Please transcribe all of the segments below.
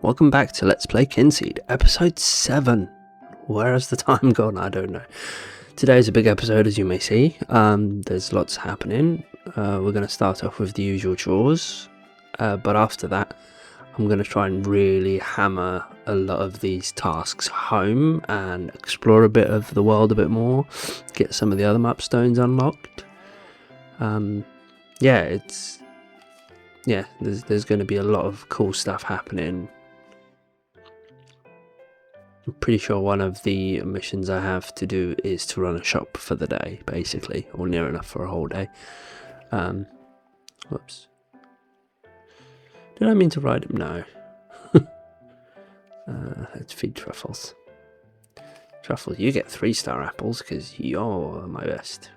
welcome back to Let's Play Kynseed, episode 7. Where has the time gone? I don't know. Today is a big episode, as you may see. There's lots happening. We're going to start off with the usual chores, but after that I'm going to try and really hammer a lot of these tasks home and explore a bit of the world a bit more, get some of the other map stones unlocked. There's going to be a lot of cool stuff happening. I'm pretty sure one of the missions I have to do is to run a shop for the day, basically, or near enough for a whole day. Whoops. Did I mean to ride him? No. Let's feed Truffles. Truffles, you get 3-star apples because you're my best.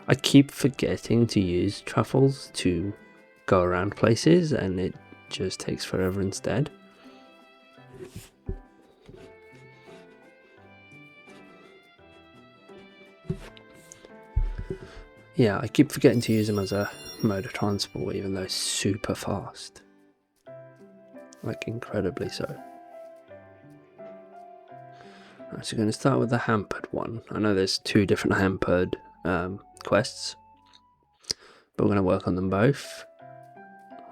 I keep forgetting to use Truffles to go around places, and it just takes forever instead. Yeah, I keep forgetting to use them as a mode of transport, even though it's super fast. Like, incredibly so. Right, so we're going to start with the hampered one. I know there's 2 different hampered quests, but we're going to work on them both.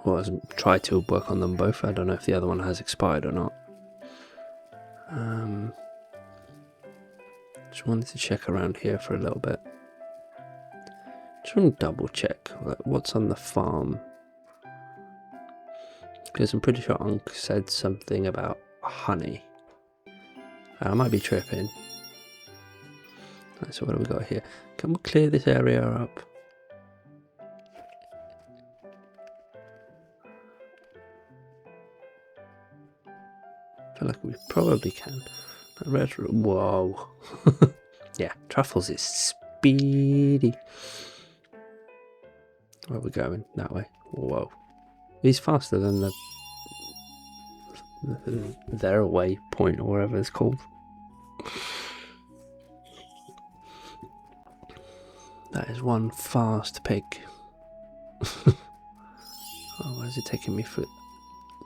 Well, I'll try to work on them both. I don't know if the other one has expired or not. Just wanted to check around here for a little bit. Just want to double check what's on the farm, because I'm pretty sure Unc said something about honey. I might be tripping. Right, so what do we got here? Can we clear this area up? I feel like we probably can. Whoa. Yeah, Truffles is speedy. Where are we going? That way. Whoa. He's faster than their away point, or whatever it's called. That is one fast pig. Oh, why is it taking me for...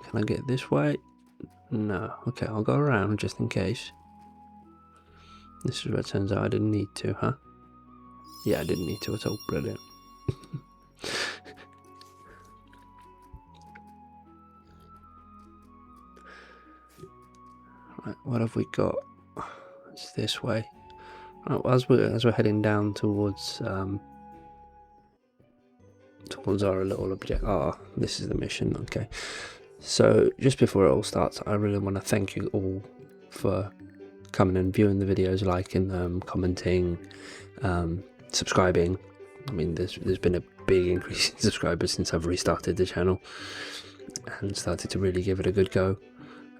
Can I get this way? No. Okay, I'll go around just in case. This is where it turns out I didn't need to, huh? Yeah, I didn't need to at all. Brilliant. Right, what have we got? It's this way. Right, well, as we're heading down towards our little object. This is the mission. Okay. So just before it all starts, I really want to thank you all for coming and viewing the videos, liking them, commenting, subscribing. I mean, there's been a big increase in subscribers since I've restarted the channel and started to really give it a good go.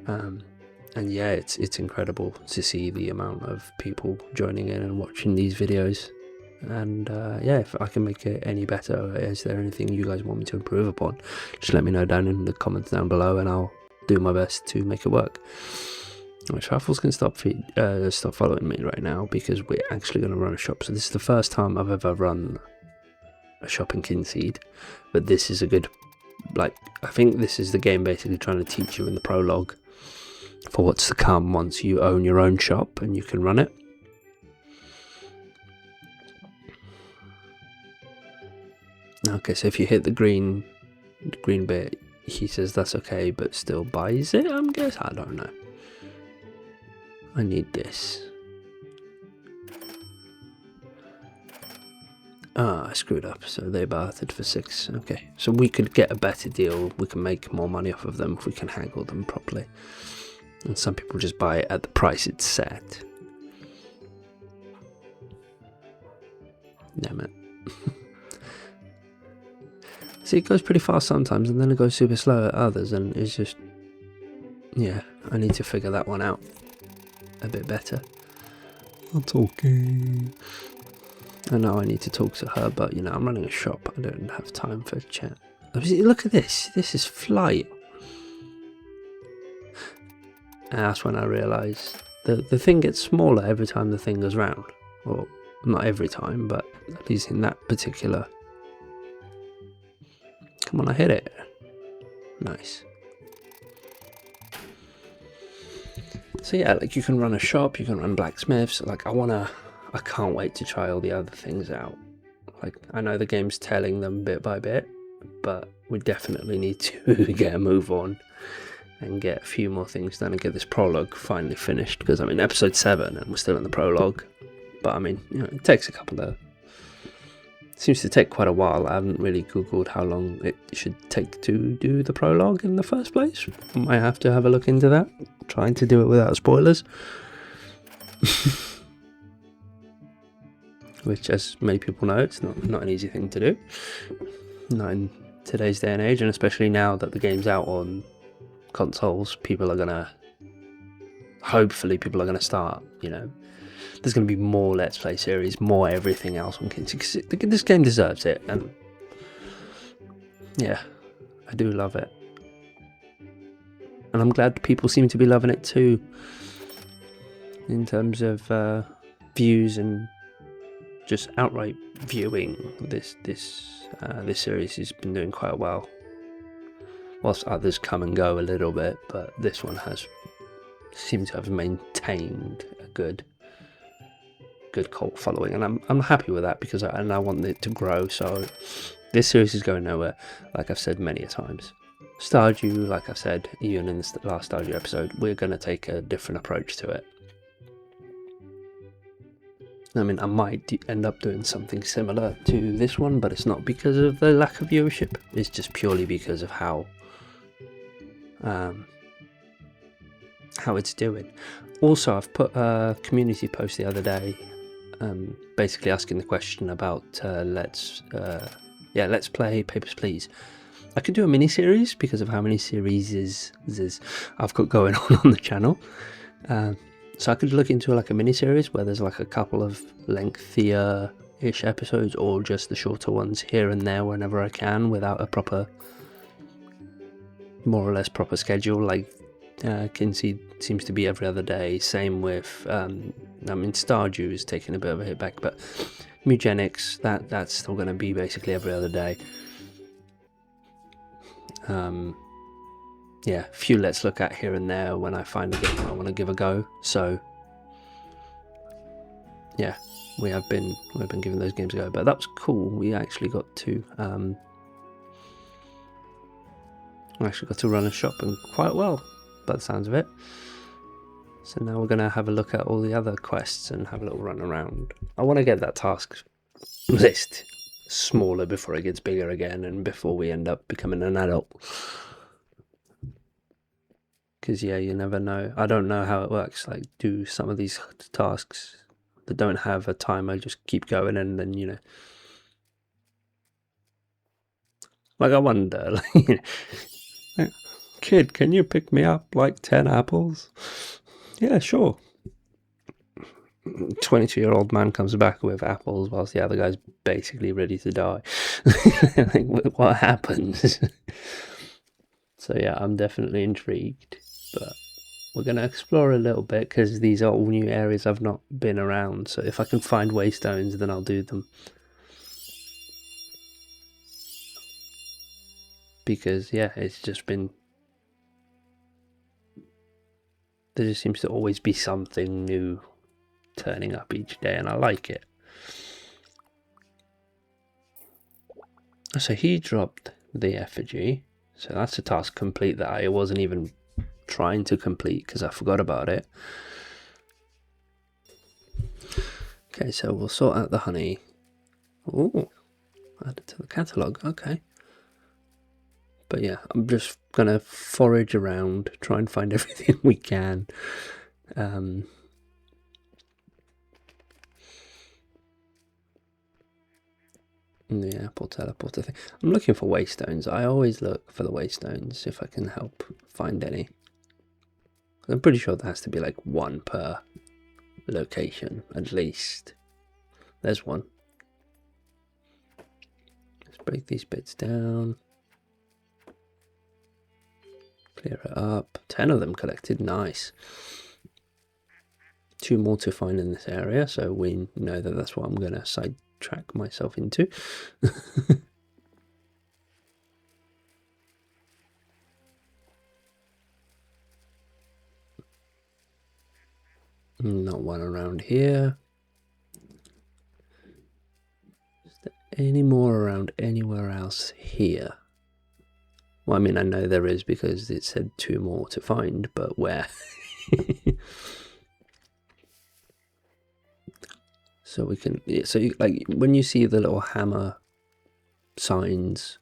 And yeah, it's incredible to see the amount of people joining in and watching these videos. And yeah, if I can make it any better, is there anything you guys want me to improve upon, just let me know down in the comments down below, and I'll do my best to make it work. Right, Truffles can stop following me right now, because we're actually going to run a shop. So this is the first time I've ever run a shop in Kynseed, but this is a good, I think this is the game basically trying to teach you in the prologue for what's to come once you own your own shop and you can run it. Okay, so if you hit the green bit, he says that's okay, but still buys it, I guess. I don't know. I need this. I screwed up, so they bartered for 6. Okay, so we could get a better deal. We can make more money off of them if we can haggle them properly. And some people just buy it at the price it's set. Damn it. See, it goes pretty fast sometimes, and then it goes super slow at others, and it's just... Yeah, I need to figure that one out a bit better. I'm talking. I know I need to talk to her, but, you know, I'm running a shop. I don't have time for chat. Look at this. This is flying. And that's when I realised the thing gets smaller every time the thing goes round. Well, not every time, but at least in that particular... Come on, I hit it. Nice. So yeah, like you can run a shop, you can run blacksmiths. Like I can't wait to try all the other things out. Like I know the game's telling them bit by bit, but we definitely need to get a move on and get a few more things done and get this prologue finally finished, because I'm in episode 7 and we're still in the prologue. But I mean, you know, it takes it seems to take quite a while. I haven't really googled how long it should take to do the prologue in the first place. I might have to have a look into that, trying to do it without spoilers. Which, as many people know, it's not an easy thing to do. Not in today's day and age, and especially now that the game's out on consoles, hopefully people are gonna start, you know, there's gonna be more Let's Play series, more everything else on Kynseed, because this game deserves it, and yeah, I do love it. And I'm glad people seem to be loving it too, in terms of views and just outright viewing. This series has been doing quite well, whilst others come and go a little bit, but this one seemed to have maintained a good cult following, and I'm happy with that, because I want it to grow. So this series is going nowhere, like I've said many a times. Stardew, like I've said even in the last Stardew episode, we're going to take a different approach to it. I mean, I might end up doing something similar to this one, but it's not because of the lack of viewership. It's just purely because of how it's doing. Also, I've put a community post the other day, basically asking the question about let's play Papers, Please. I could do a mini series because of how many series I've got going on the channel. So I could look into like a mini series where there's like a couple of lengthier-ish episodes, or just the shorter ones here and there whenever I can, without a more or less proper schedule. Like Kynseed seems to be every other day. Same with I mean, Stardew is taking a bit of a hit back, but Mugenics, that's still going to be basically every other day. Yeah, a few Let's Look At here and there when I find a game I want to give a go. So yeah, we've been giving those games a go, but that was cool. We actually got to run a shop, and quite well by the sounds of it. So now we're going to have a look at all the other quests and have a little run around. I want to get that task list smaller before it gets bigger again, and before we end up becoming an adult. Because yeah, you never know. I don't know how it works. Like, do some of these tasks that don't have a timer just keep going, and then, you know, like, I wonder, like, kid, can you pick me up like 10 apples? Yeah, sure. 22-year-old man comes back with apples whilst the other guy's basically ready to die. Like, what happens? So yeah, I'm definitely intrigued, but we're going to explore a little bit, because these are all new areas I've not been around. So if I can find waystones, then I'll do them. Because yeah, it's just been, there just seems to always be something new turning up each day, and I like it. So he dropped the effigy, so that's a task complete that I wasn't even trying to complete because I forgot about it. Okay, so we'll sort out the honey. Oh, add it to the catalogue. Okay. But yeah, I'm just gonna forage around, try and find everything we can. The apple teleporter thing. I'm looking for waystones. I always look for the waystones if I can help find any. I'm pretty sure there has to be like one per location at least. There's one. Let's break these bits down. Clear it up. 10 of them collected. Nice. 2 more to find in this area, so we know that that's what I'm going to sidetrack myself into. Not one around here. Is there any more around anywhere else here? Well, I mean, I know there is because it said 2 more to find, but where? So we can, so you, like when you see the little hammer signs,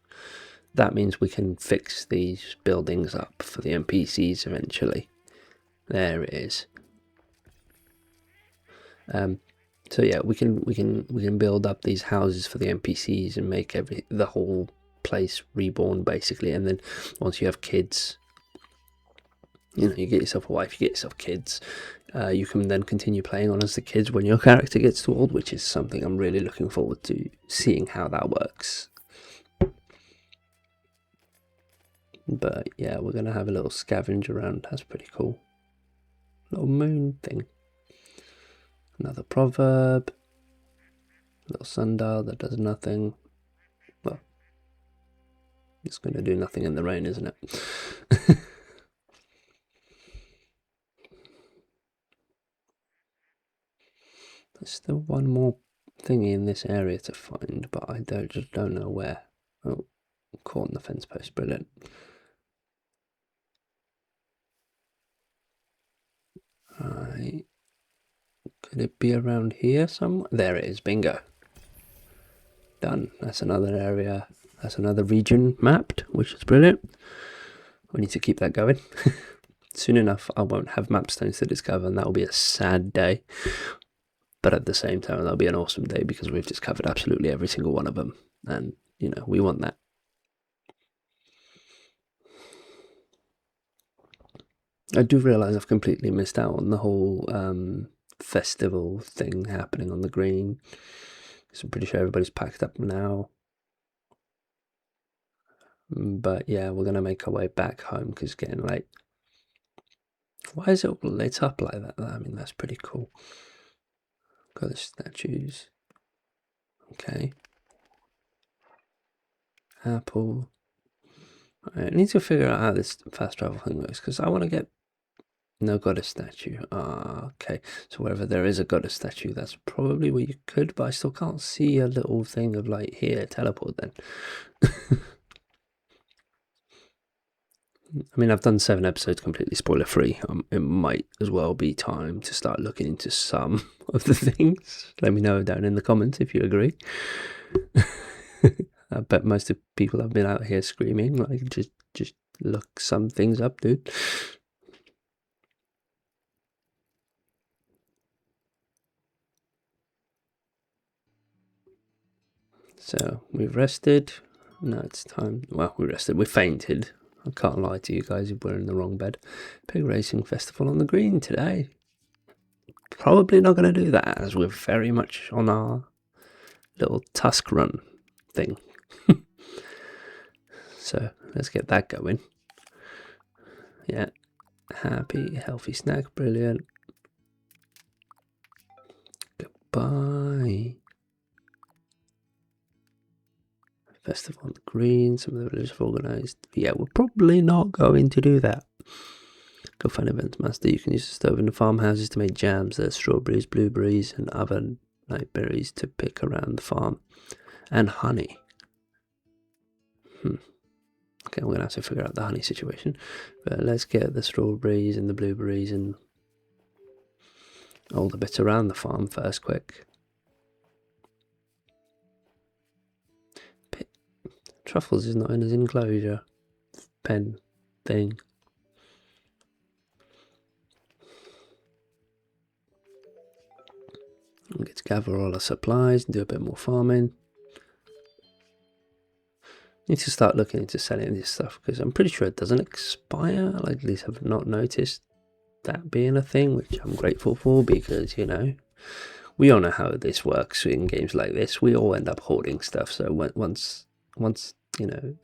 that means we can fix these buildings up for the NPCs eventually. There it is. So yeah, we can build up these houses for the NPCs and make the whole place reborn basically. And then once you have kids, you know, you get yourself a wife, you get yourself kids, you can then continue playing on as the kids when your character gets too old, which is something I'm really looking forward to seeing how that works. But yeah, we're going to have a little scavenge around. That's pretty cool. Little moon thing. Another proverb. Little sundial that does nothing. Well, it's going to do nothing in the rain, isn't it? There's still one more thing in this area to find, but I just don't know where. Oh, caught on the fence post. Brilliant. Right. Could it be around here somewhere? There it is. Bingo. Done. That's another area. That's another region mapped, which is brilliant. We need to keep that going. Soon enough, I won't have mapstones to discover, and that will be a sad day. But at the same time, that'll be an awesome day because we've discovered absolutely every single one of them. And, you know, we want that. I do realise I've completely missed out on the whole festival thing happening on the green. So I'm pretty sure everybody's packed up now. But yeah, we're going to make our way back home because it's getting late. Why is it all lit up like that? I mean, that's pretty cool. Got the statues. Okay. Apple. I need to figure out how this fast travel thing works because I want to get... No goddess statue. Ah, okay. So wherever there is a goddess statue, that's probably where you could, but I still can't see a little thing of like, here, teleport then. I mean, I've done 7 episodes completely spoiler free. It might as well be time to start looking into some of the things. Let me know down in the comments if you agree. I bet most of the people have been out here screaming, like, just look some things up, dude. So we've rested. Now it's time. Well, we rested. We fainted. I can't lie to you guys if we're in the wrong bed. Pig Racing Festival on the green today. Probably not going to do that as we're very much on our little tusk run thing. So let's get that going. Yeah. Happy, healthy snack. Brilliant. Goodbye. Festival on the green. Some of the villagers have organised. Yeah, we're probably not going to do that. Go find events master. You can use the stove in the farmhouses to make jams. There's strawberries, blueberries, and other night berries to pick around the farm. And honey. Okay, we're going to have to figure out the honey situation. But let's get the strawberries and the blueberries and all the bits around the farm first, quick. Truffles is not in his enclosure. Pen thing. We get to gather all our supplies and do a bit more farming. Need to start looking into selling this stuff because I'm pretty sure it doesn't expire. Like, at least I've not noticed that being a thing, which I'm grateful for because, you know, we all know how this works in games like this. We all end up hoarding stuff. So once you know,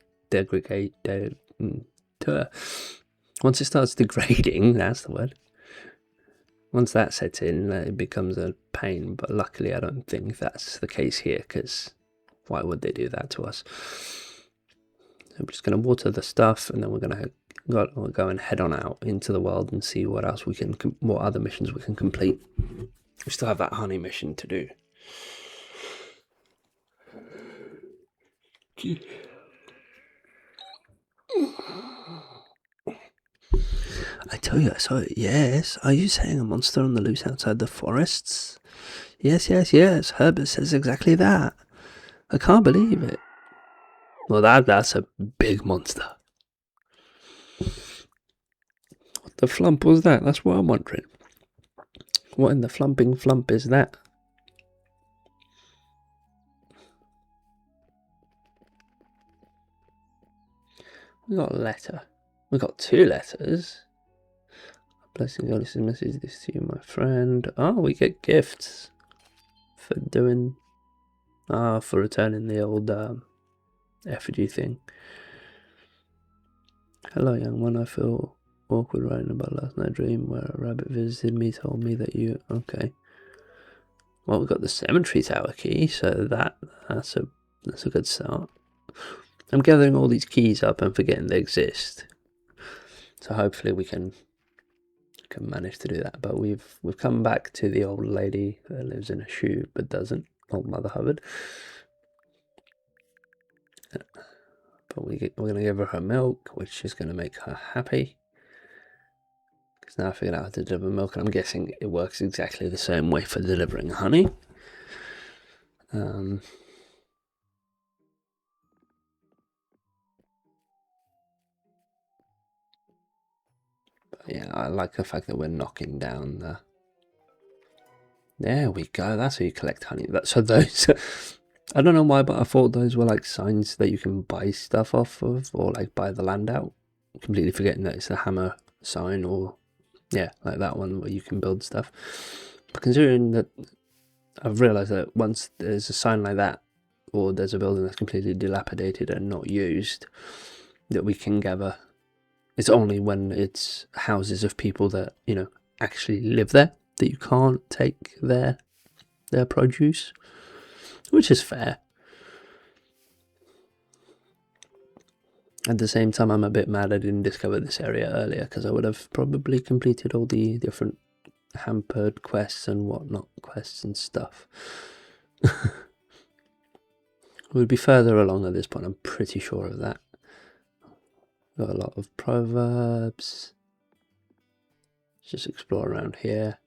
once it starts degrading, that's the word. Once that sets in, it becomes a pain. But luckily, I don't think that's the case here because why would they do that to us? So we're just going to water the stuff and then we're going to got to go and head on out into the world and see what else we can, what other missions we can complete. We still have that honey mission to do. I tell you, I saw it. Yes, are you saying a monster on the loose outside the forests? Yes, yes, yes. Herbert says exactly that. I can't believe it. Well, that's a big monster. What the flump was that? That's what I'm wondering. What in the flumping flump is that? We got a letter. We got 2 letters. Blessing God, this message this to you, my friend. Oh, we get gifts for doing. For returning the old effigy thing. Hello, young one. I feel awkward writing about last night's dream where a rabbit visited me, told me that you. Okay. Well, we've got the cemetery tower key, so that's a good start. I'm gathering all these keys up and forgetting they exist. So hopefully we can manage to do that. But we've come back to the old lady that lives in a shoe but doesn't. Old Mother Hubbard. But we're going to give her milk, which is going to make her happy. Because now I figured out how to deliver milk, and I'm guessing it works exactly the same way for delivering honey. But yeah, I like the fact that we're knocking down the... There we go, that's how you collect honey. So those... I don't know why, but I thought those were like signs that you can buy stuff off of, or like buy the land out. Completely forgetting that it's a hammer sign, or yeah, like that one where you can build stuff. But considering that I've realised that once there's a sign like that, or there's a building that's completely dilapidated and not used, that we can gather. It's only when it's houses of people that, you know, actually live there that you can't take their produce, which is fair. At the same time, I'm a bit mad I didn't discover this area earlier, because I would have probably completed all the different hampered quests and whatnot quests and stuff. We'd be further along at this point, I'm pretty sure of that. Got a lot of proverbs. Let's just explore around here.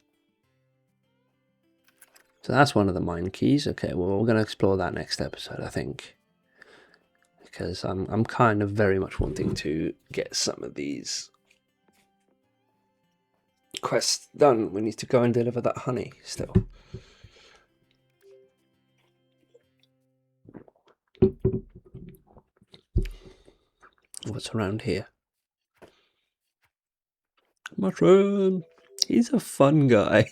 So that's one of the mine keys. Okay, well, we're going to explore that next episode, I think. Because I'm kind of very much wanting to get some of these quests done. We need to go and deliver that honey still. What's around here? Mushroom! He's a fun guy.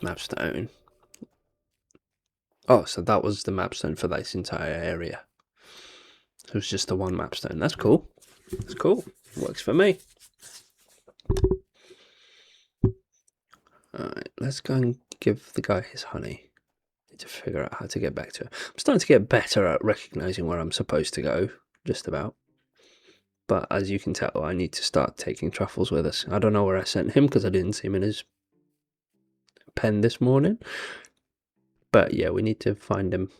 Mapstone. Oh, so that was the mapstone for this entire area. It was just the one mapstone. That's cool. That's cool. Works for me. Alright, let's go and give the guy his honey. Need to figure out how to get back to it. I'm starting to get better at recognising where I'm supposed to go, just about. But as you can tell, I need to start taking Truffles with us. I don't know where I sent him because I didn't see him in his pen this morning. But yeah, we need to find him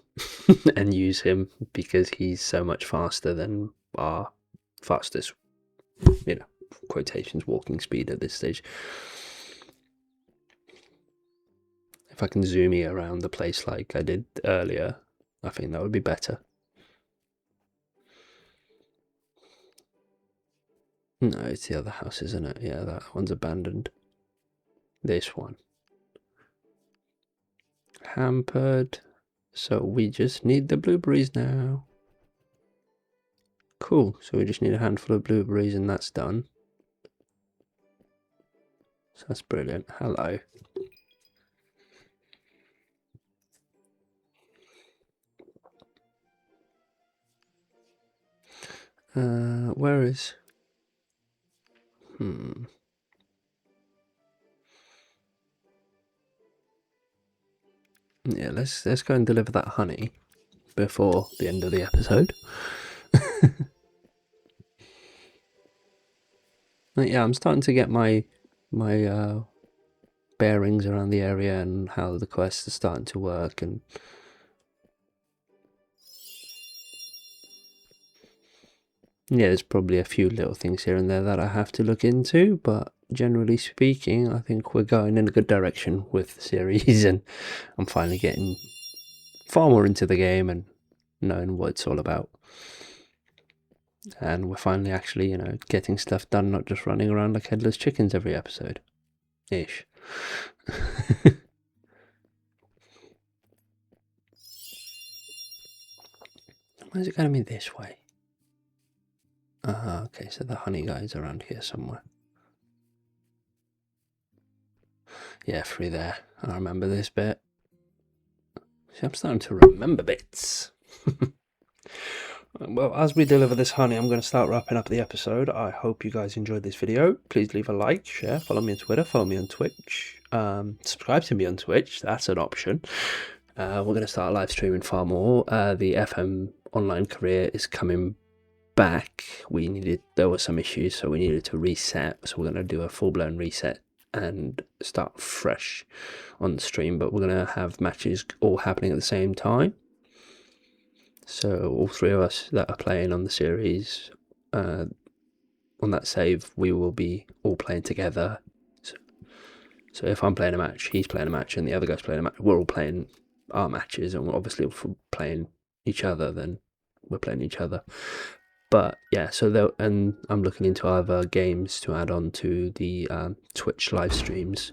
and use him because he's so much faster than our fastest, you know, quotations, walking speed at this stage. If I can zoom you around the place like I did earlier, I think that would be better. No, it's the other house, isn't it? Yeah, that one's abandoned. This one. Hampered. So we just need the blueberries now. Cool, so we just need a handful of blueberries and that's done. So that's brilliant. Hello. Where is... Yeah, let's go and deliver that honey before the end of the episode. Yeah, I'm starting to get my bearings around the area and how the quests are starting to work, and yeah, there's probably a few little things here and there that I have to look into, but generally speaking, I think we're going in a good direction with the series, and I'm finally getting far more into the game and knowing what it's all about. And we're finally actually, getting stuff done, not just running around like headless chickens every episode. Ish. Why is it going to be this way? Okay, so the honey guy's around here somewhere. Yeah, through there. I remember this bit. See, I'm starting to remember bits. Well, as we deliver this honey, I'm going to start wrapping up the episode. I hope you guys enjoyed this video. Please leave a like, share, follow me on Twitter, follow me on Twitch. Subscribe to me on Twitch, that's an option. We're going to start live streaming far more. The FM online career is coming back. There were some issues, so we needed to reset. So we're going to do a full-blown reset and start fresh on the stream. But we're going to have matches all happening at the same time. So all three of us that are playing on the series, on that save, we will be all playing together. So if I'm playing a match, he's playing a match, and the other guy's playing a match, we're all playing our matches, and obviously if we're playing each other, then we're playing each other. But yeah, and I'm looking into other games to add on to the Twitch live streams.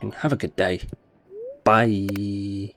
And have a good day. Bye.